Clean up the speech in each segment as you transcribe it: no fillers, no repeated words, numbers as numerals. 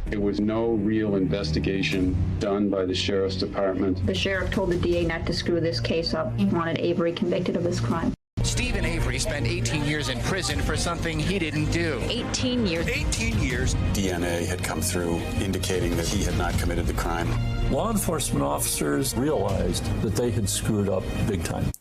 There was no real investigation done by the Sheriff's Department. The sheriff told the DA not to screw this case up. He wanted Avery convicted of this crime. Stephen Avery spent 18 years in prison for something he didn't do. 18 years. 18 years. DNA had come through indicating that he had not committed the crime. Law enforcement officers realized that they had screwed up big time.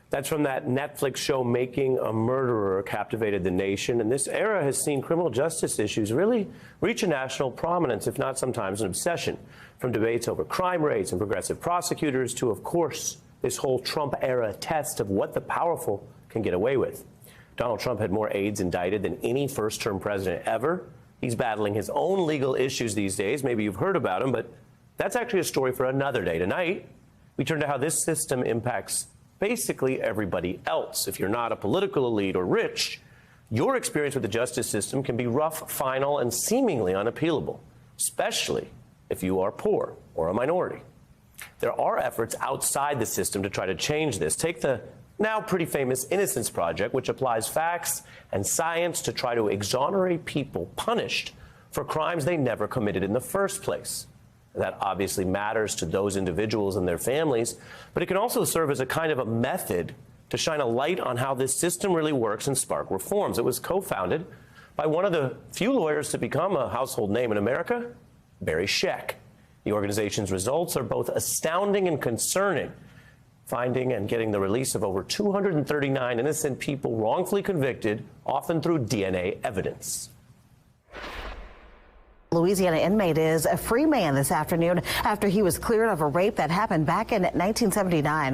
That's from that Netflix show, Making a Murderer, captivated the nation. And this era has seen criminal justice issues really reach a national prominence, if not sometimes an obsession, from debates over crime rates and progressive prosecutors to, of course, this whole Trump-era test of what the powerful can get away with. Donald Trump had more aides indicted than any first-term president ever. He's battling his own legal issues these days. Maybe you've heard about him, but that's actually a story for another day. Tonight, we turn to how this system impacts basically everybody else. If you're not a political elite or rich, your experience with the justice system can be rough, final, and seemingly unappealable, especially if you are poor or a minority. There are efforts outside the system to try to change this. Take the now pretty famous Innocence Project, which applies facts and science to try to exonerate people punished for crimes they never committed in the first place. That obviously matters to those individuals and their families, but it can also serve as a kind of a method to shine a light on how this system really works and spark reforms. It was co-founded by one of the few lawyers to become a household name in America, Barry Scheck. The organization's results are both astounding and concerning, finding and getting the release of over 239 innocent people wrongfully convicted, often through DNA evidence. Louisiana inmate is a free man this afternoon after he was cleared of a rape that happened back in 1979.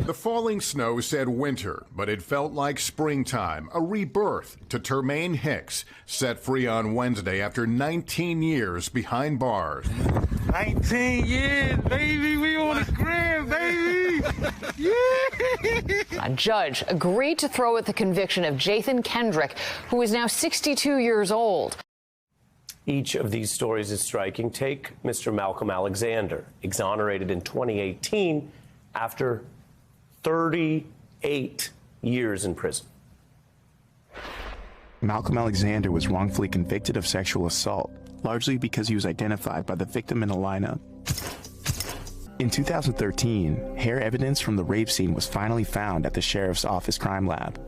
The falling snow said winter, but it felt like springtime, a rebirth to Termaine Hicks, set free on Wednesday after 19 years behind bars. 19 years, baby, we on the gram, baby. Yeah. A judge agreed to throw out the conviction of Jathan Kendrick, who is now 62 years old. Each of these stories is striking. Take Mr. Malcolm Alexander, exonerated in 2018 after 38 years in prison. Malcolm Alexander was wrongfully convicted of sexual assault, largely because he was identified by the victim in a lineup. In 2013, hair evidence from the rape scene was finally found at the sheriff's office crime lab.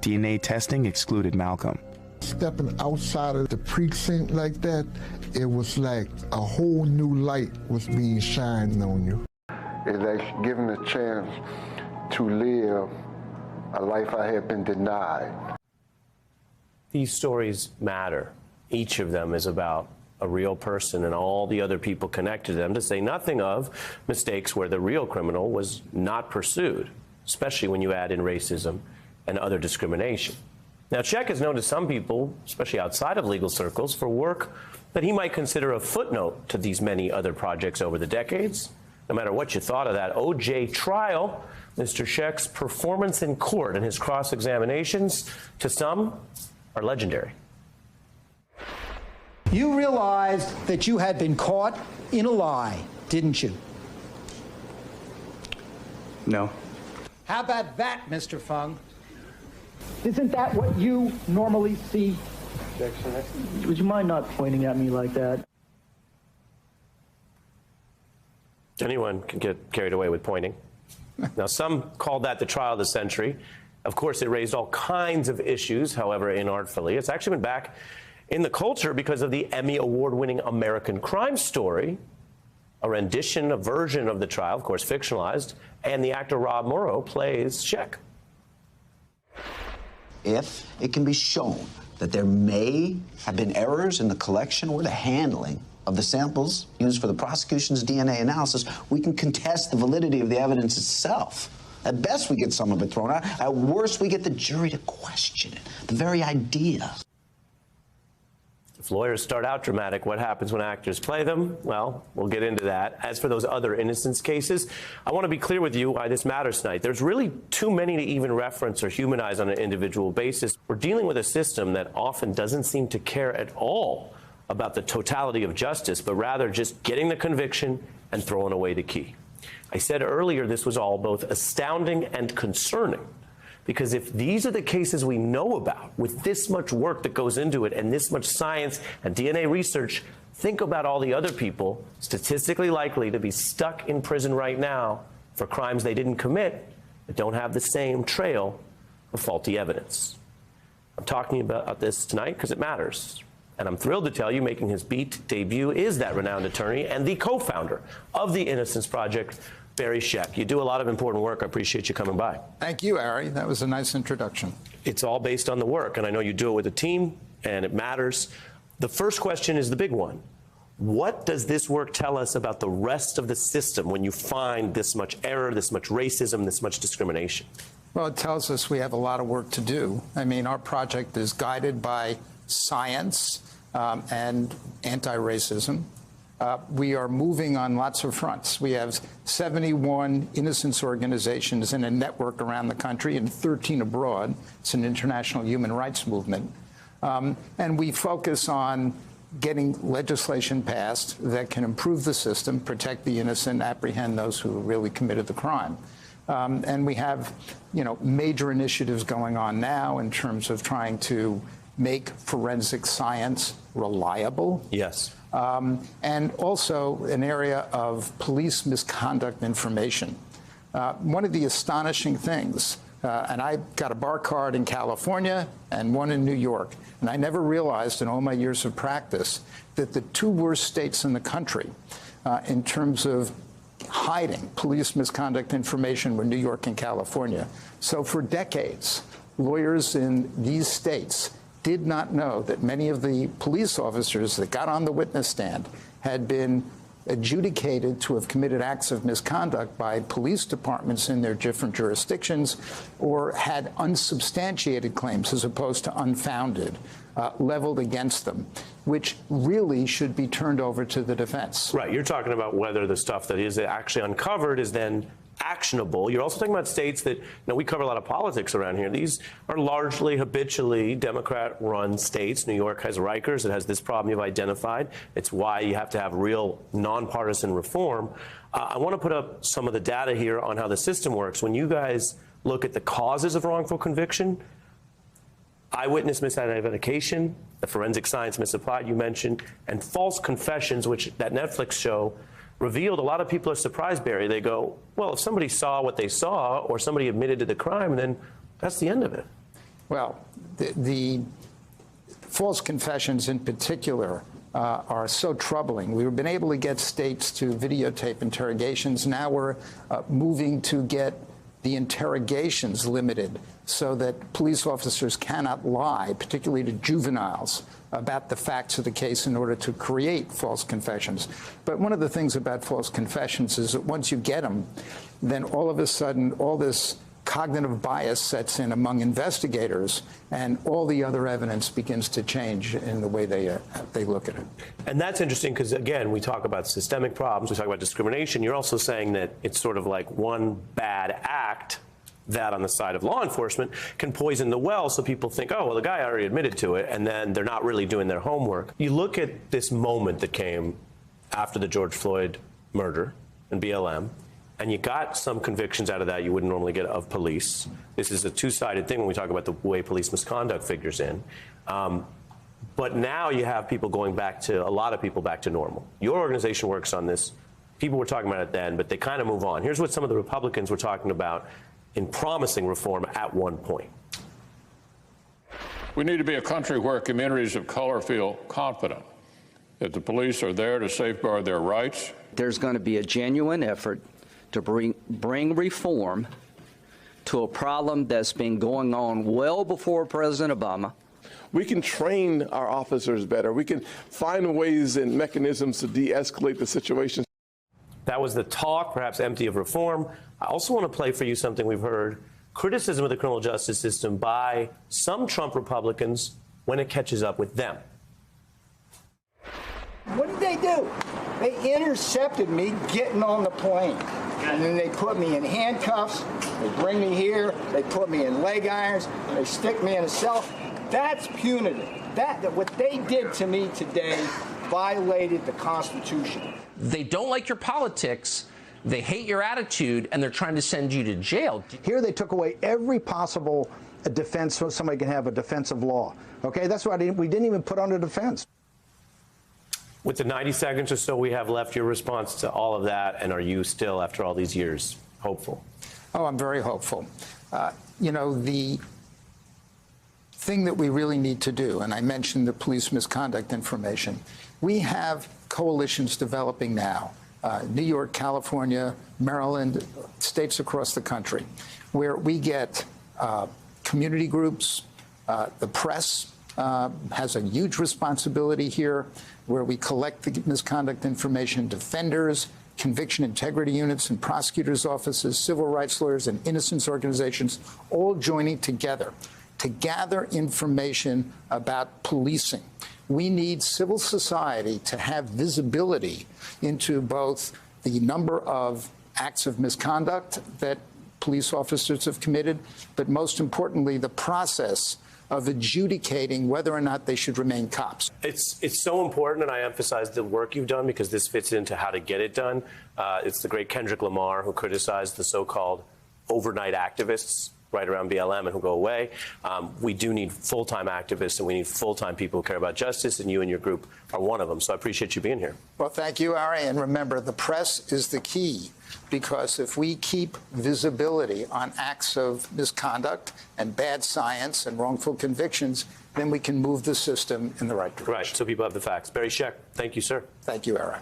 DNA testing excluded Malcolm. Stepping outside of the precinct like that, it was like a whole new light was being shined on you. It's like given a chance to live a life I had been denied. These stories matter. Each of them is about a real person and all the other people connected to them, to say nothing of mistakes where the real criminal was not pursued, especially when you add in racism and other discrimination. Now, Scheck is known to some people, especially outside of legal circles, for work that he might consider a footnote to these many other projects over the decades. No matter what you thought of that OJ trial, Mr. Scheck's performance in court and his cross-examinations, to some, are legendary. You realized that you had been caught in a lie, didn't you? No. How about that, Mr. Fung? Isn't that what you normally see? Would you mind not pointing at me like that? Anyone can get carried away with pointing. Now, some call that the trial of the century. Of course, it raised all kinds of issues, however inartfully. It's actually been back in the culture because of the Emmy Award-winning American Crime Story, a rendition, a version of the trial, of course fictionalized, and the actor Rob Morrow plays Scheck. If it can be shown that there may have been errors in the collection or the handling of the samples used for the prosecution's DNA analysis, we can contest the validity of the evidence itself. At best, we get some of it thrown out. At worst, we get the jury to question it, the very idea. If lawyers start out dramatic, what happens when actors play them? Well, we'll get into that. As for those other innocence cases, I want to be clear with you why this matters tonight. There's really too many to even reference or humanize on an individual basis. We're dealing with a system that often doesn't seem to care at all about the totality of justice, but rather just getting the conviction and throwing away the key. I said earlier this was all both astounding and concerning. Because if these are the cases we know about, with this much work that goes into it and this much science and DNA research, think about all the other people statistically likely to be stuck in prison right now for crimes they didn't commit that don't have the same trail of faulty evidence. I'm talking about this tonight because it matters. And I'm thrilled to tell you, making his Beat debut is that renowned attorney and the co-founder of the Innocence Project, Barry Scheck. You do a lot of important work. I appreciate you coming by. Thank you, Ari. That was a nice introduction. It's all based on the work, and I know you do it with a team, and it matters. The first question is the big one. What does this work tell us about the rest of the system when you find this much error, this much racism, this much discrimination? Well, it tells us we have a lot of work to do. I mean, our project is guided by science and anti-racism. We are moving on lots of fronts. We have 71 innocence organizations in a network around the country and 13 abroad. It's an international human rights movement. And we focus on getting legislation passed that can improve the system, protect the innocent, apprehend those who really committed the crime. And we have, major initiatives going on now in terms of trying to make forensic science reliable. Yes. And also an area of police misconduct information. One of the astonishing things, and I got a bar card in California and one in New York, and I never realized in all my years of practice that the two worst states in the country in terms of hiding police misconduct information were New York and California. So for decades, lawyers in these states did not know that many of the police officers that got on the witness stand had been adjudicated to have committed acts of misconduct by police departments in their different jurisdictions, or had unsubstantiated claims as opposed to unfounded leveled against them, which really should be turned over to the defense. Right. You're talking about whether the stuff that is actually uncovered is then actionable. You're also talking about states that, we cover a lot of politics around here. These are largely habitually Democrat-run states. New York has Rikers. It has this problem you've identified. It's why you have to have real nonpartisan reform. I want to put up some of the data here on how the system works. When you guys look at the causes of wrongful conviction, eyewitness misidentification, the forensic science misapplied you mentioned, and false confessions, which that Netflix show revealed. A lot of people are surprised, Barry. They go, well, if somebody saw what they saw or somebody admitted to the crime, then that's the end of it. Well, the false confessions in particular are so troubling. We've been able to get states to videotape interrogations. Now we're moving to get the interrogations limited so that police officers cannot lie, particularly to juveniles, about the facts of the case in order to create false confessions. But one of the things about false confessions is that once you get them, then all of a sudden all this cognitive bias sets in among investigators, and all the other evidence begins to change in the way they look at it. And that's interesting because, again, we talk about systemic problems, we talk about discrimination. You're also saying that it's sort of like one bad act that on the side of law enforcement can poison the well, so people think, oh, well, the guy already admitted to it, and then they're not really doing their homework. You look at this moment that came after the George Floyd murder in BLM, and you got some convictions out of that you wouldn't normally get of police. This is a two-sided thing when we talk about the way police misconduct figures in. But now you have people going back to, a lot of people back to normal. Your organization works on this. People were talking about it then, but they kind of move on. Here's what some of the Republicans were talking about in promising reform at one point. We need to be a country where communities of color feel confident that the police are there to safeguard their rights. There's going to be a genuine effort to bring reform to a problem that's been going on well before President Obama. We can train our officers better. We can find ways and mechanisms to de-escalate the situation. That was the talk, perhaps empty of reform. I also want to play for you something we've heard, criticism of the criminal justice system by some Trump Republicans when it catches up with them. What did they do? They intercepted me getting on the plane. And then they put me in handcuffs, they bring me here, they put me in leg irons, they stick me in a cell. That's punitive. What they did to me today violated the Constitution. They don't like your politics. they hate your attitude and they're trying to send you to jail. Here they took away every possible defense so somebody can have a defensive law. Okay, that's why we didn't even put under defense. With the 90 seconds or so we have left, your response to all of that, and are you still, after all these years, hopeful? Oh, I'm very hopeful. You know, the thing that we really need to do, and I mentioned the police misconduct information, we have coalitions developing now, New York, California, Maryland, states across the country, where we get community groups, the press has a huge responsibility here, where we collect the misconduct information, defenders, conviction integrity units and prosecutors' offices, civil rights lawyers and innocence organizations, all joining together to gather information about policing. We need civil society to have visibility into both the number of acts of misconduct that police officers have committed, but most importantly, the process of adjudicating whether or not they should remain cops. It's so important, and I emphasize the work you've done because this fits into how to get it done. It's the great Kendrick Lamar who criticized the so-called overnight activists right around BLM and who go away. We do need full-time activists, and we need full-time people who care about justice, and you and your group are one of them. So I appreciate you being here. Well, thank you, Ari. And remember, the press is the key, because if we keep visibility on acts of misconduct and bad science and wrongful convictions, then we can move the system in the right direction. Right, so people have the facts. Barry Scheck, thank you, sir. Thank you, Ari.